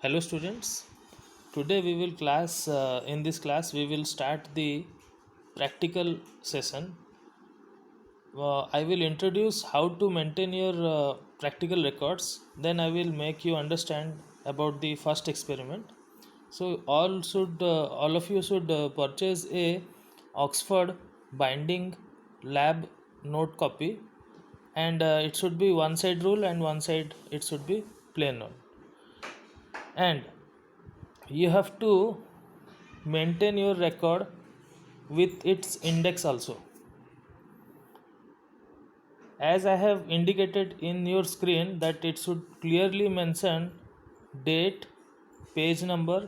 Hello students. Today we will class in this class we will start the practical session. I will introduce how to maintain your practical records. Then I will make you understand about the first experiment. So all of you should purchase a Oxford binding lab note copy, and it should be one side rule and one side it should be plain one. And you have to maintain your record with its index also. As I have indicated in your screen that it should clearly mention date, page number.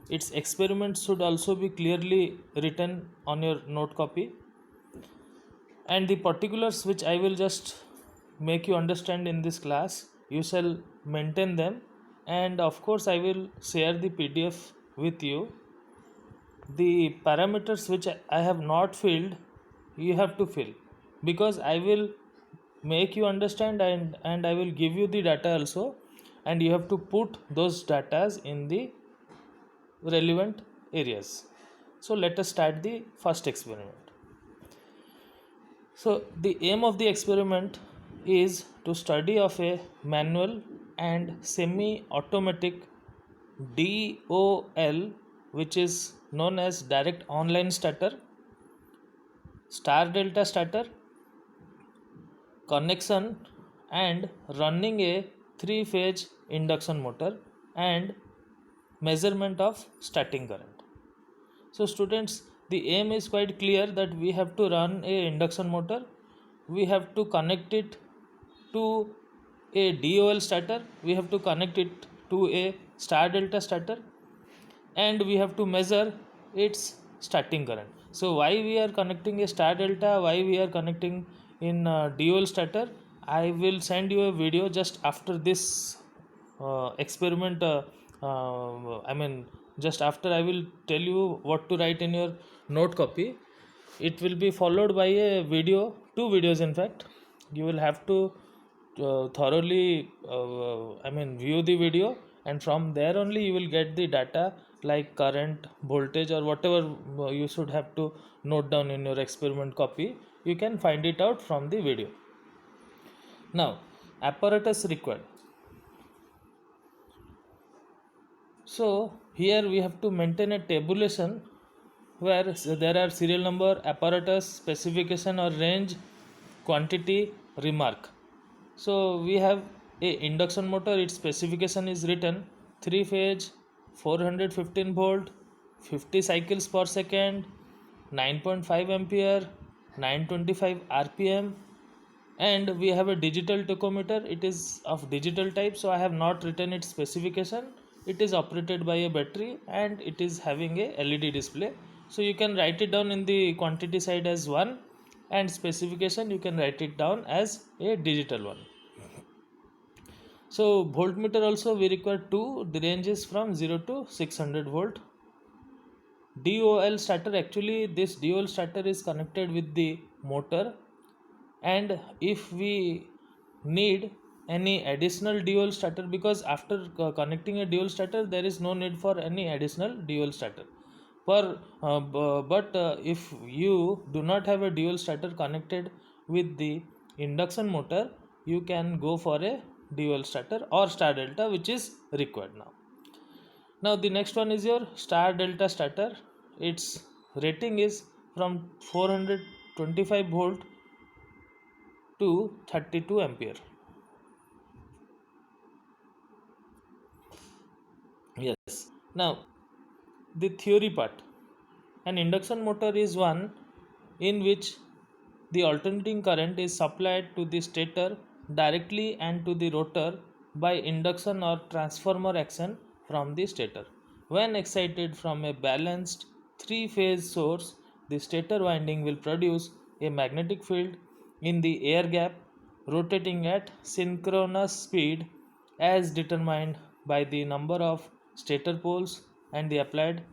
Its experiment should also be clearly written on your note copy, and the particulars which I will just make you understand in this class, you shall maintain them, and of course I will share the PDF with you. The parameters which I have not filled, you have to fill, because I will make you understand, and I will give you the data also, and you have to put those datas in the relevant areas. So let us start the first experiment. So the aim of the experiment is to study of a manual and semi-automatic DOL, which is known as direct online starter, star delta starter, connection, and running a 3-phase induction motor and measurement of starting current. So students, the aim is quite clear that we have to run a induction motor, we have to connect it to a DOL starter, we have to connect it to a star delta starter, and we have to measure its starting current. So why we are connecting a star delta, why we are connecting in DOL starter, I will send you a video just after this experiment. Just after I will tell you what to write in your note copy. It will be followed by a video, two videos in fact. You will have to thoroughly view the video, and from there only you will get the data like current, voltage, or whatever you should have to note down in your experiment copy. You can find it out from the video. Now, apparatus required. So here we have to maintain a tabulation where there are serial number, apparatus, specification or range, quantity, remark. So we have a induction motor. Its specification is written 3-phase, 415 volt, 50 cycles per second, 9.5 ampere, 925 rpm, and we have a digital tachometer. It is of digital type, so I have not written its specification. It is operated by a battery and it is having a LED display, so you can write it down in the quantity side as 1, and specification you can write it down as a digital one. So voltmeter also we require 2. The range is from 0 to 600 volt. DOL starter, actually this DOL starter is connected with the motor, and if we need any additional DOL starter, because after connecting a DOL starter there is no need for any additional DOL starter but if you do not have a DOL starter connected with the induction motor, you can go for a DOL starter or star delta, which is required. Now the next one is your star delta starter. Its rating is from 425 volt to 32 ampere. Yes. Now the theory part. An induction motor is one in which the alternating current is supplied to the stator directly and to the rotor by induction or transformer action from the stator. When excited from a balanced 3-phase source, the stator winding will produce a magnetic field in the air gap rotating at synchronous speed as determined by the number of stator poles and the applied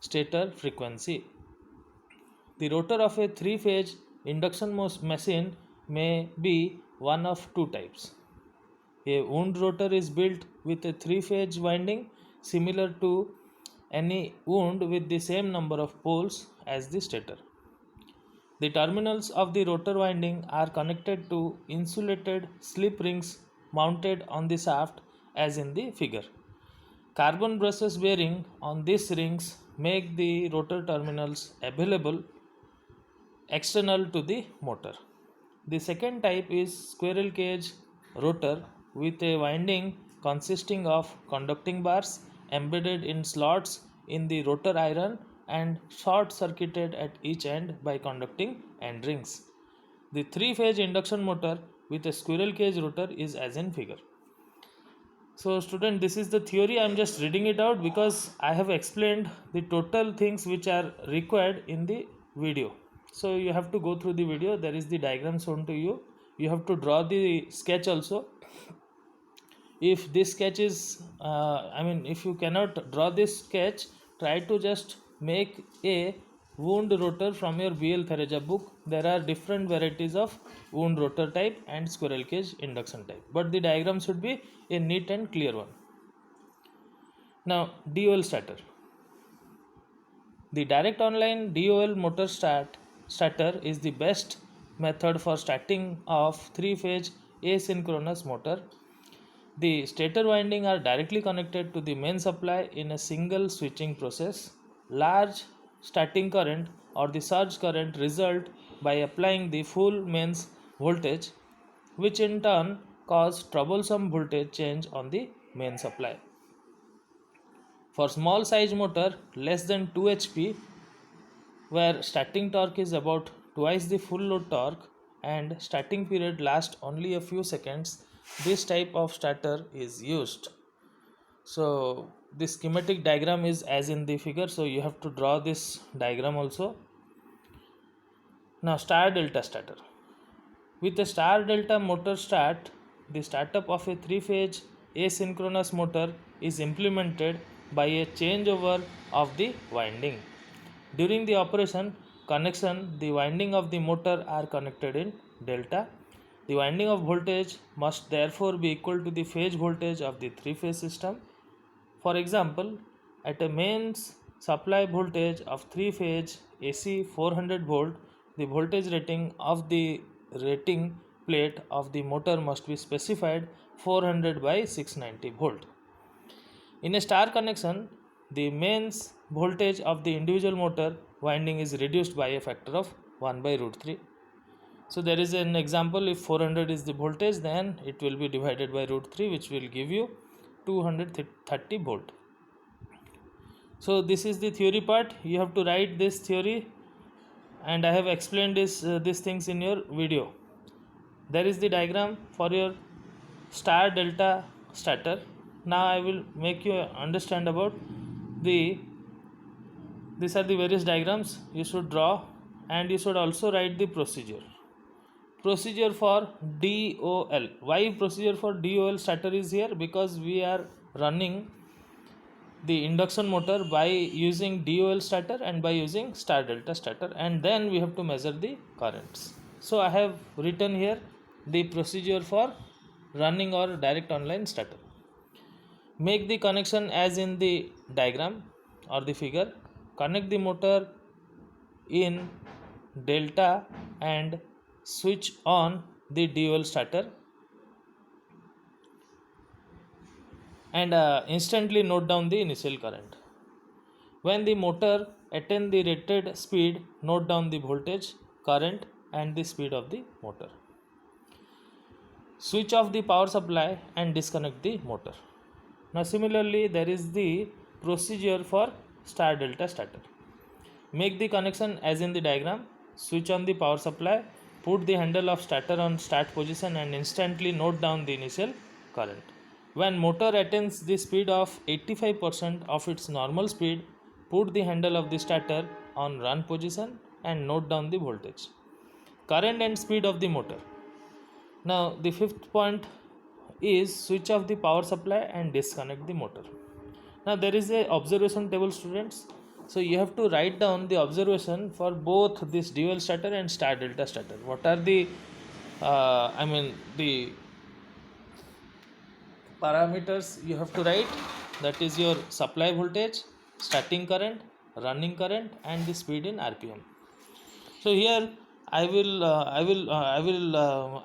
stator frequency. The rotor of a 3-phase induction machine may be one of two types. A wound rotor is built with a 3-phase winding similar to any wound with the same number of poles as the stator. The terminals of the rotor winding are connected to insulated slip rings mounted on the shaft as in the figure. Carbon brushes bearing on these rings make the rotor terminals available external to the motor. The second type is squirrel cage rotor with a winding consisting of conducting bars embedded in slots in the rotor iron and short circuited at each end by conducting end rings. The three-phase induction motor with a squirrel cage rotor is as in figure. So student, this is the theory. I am just reading it out because I have explained the total things which are required in the video. So you have to go through the video. There is the diagram shown to you. You have to draw the sketch also. If this sketch is if you cannot draw this sketch, try to just make a wound rotor from your BL Thereja book. There are different varieties of wound rotor type and squirrel cage induction type, but the diagram should be a neat and clear one. Now DOL starter. The direct online DOL motor starter is the best method for starting of three-phase asynchronous motor. The stator winding are directly connected to the main supply in a single switching process. Large starting current or the surge current result by applying the full mains voltage, which in turn cause troublesome voltage change on the main supply. For small size motor less than 2 HP, where starting torque is about twice the full load torque and starting period lasts only a few seconds, this type of starter is used. So this schematic diagram is as in the figure, so you have to draw this diagram also. Now star delta starter. With a star delta motor start, the startup of a three-phase asynchronous motor is implemented by a changeover of the winding. During the operation connection, the winding of the motor are connected in delta. The winding of voltage must therefore be equal to the phase voltage of the three-phase system. For example, at a mains supply voltage of three-phase AC 400 volt, the voltage rating of the rating plate of the motor must be specified 400 by 690 volt. In a star connection, the mains voltage of the individual motor winding is reduced by a factor of 1 by root 3. So there is an example, if 400 is the voltage, then it will be divided by root 3, which will give you 230 volt. So this is the theory part. You have to write this theory, and I have explained these things in your video. There is the diagram for your star delta starter. Now I will make you understand about these are the various diagrams you should draw, and you should also write the procedure for DOL. Why procedure for DOL starter is here? Because we are running the induction motor by using DOL starter and by using star delta starter, and then we have to measure the currents. So I have written here the procedure for running or direct online starter. Make the connection as in the diagram or the figure. Connect the motor in delta and switch on the DOL starter, and instantly note down the initial current. When the motor attains the rated speed, note down the voltage, current and the speed of the motor. Switch off the power supply and disconnect the motor. Now similarly, there is the procedure for star delta starter. Make the connection as in the diagram. Switch on the power supply, put the handle of starter on start position and instantly note down the initial current. When motor attains the speed of 85% of its normal speed, put the handle of the starter on run position and note down the voltage, current and speed of the motor. Now the fifth point is switch off the power supply and disconnect the motor. Now there is a observation table, students. So you have to write down the observation for both this dual starter and star delta starter. What are the the parameters you have to write? that is your supply voltage, starting current, running current, and the speed in RPM. So here I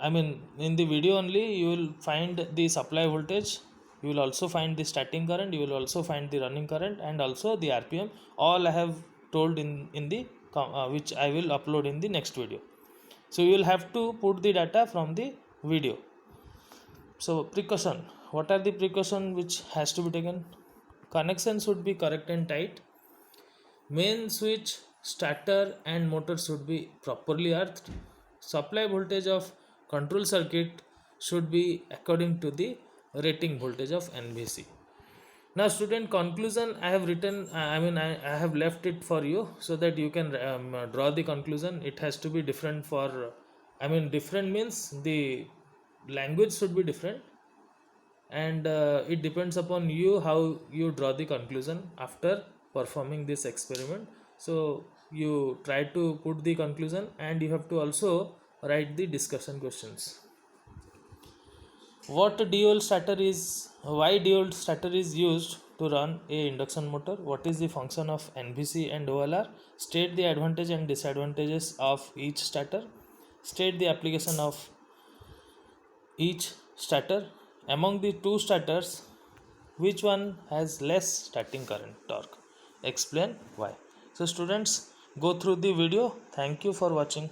mean, in the video only you will find the supply voltage, you will also find the starting current, you will also find the running current, and also the RPM. All I have told in the which I will upload in the next video. So you will have to put the data from the video. So precaution, what are the precaution which has to be taken? Connection should be correct and tight. Main switch, starter and motor should be properly earthed. Supply voltage of control circuit should be according to the rating voltage of NVC. Now student, conclusion I have written, I have left it for you so that you can draw the conclusion. It has to be different for, different means the language should be different, and it depends upon you how you draw the conclusion after performing this experiment. So you try to put the conclusion, and you have to also write the discussion questions. What dual starter is, why dual starter is used to run a induction motor? What is the function of NVC and OLR? State the advantage and disadvantages of each starter. State the application of each starter. Among the two starters, which one has less starting current torque? Explain why. So students, go through the video. Thank you for watching.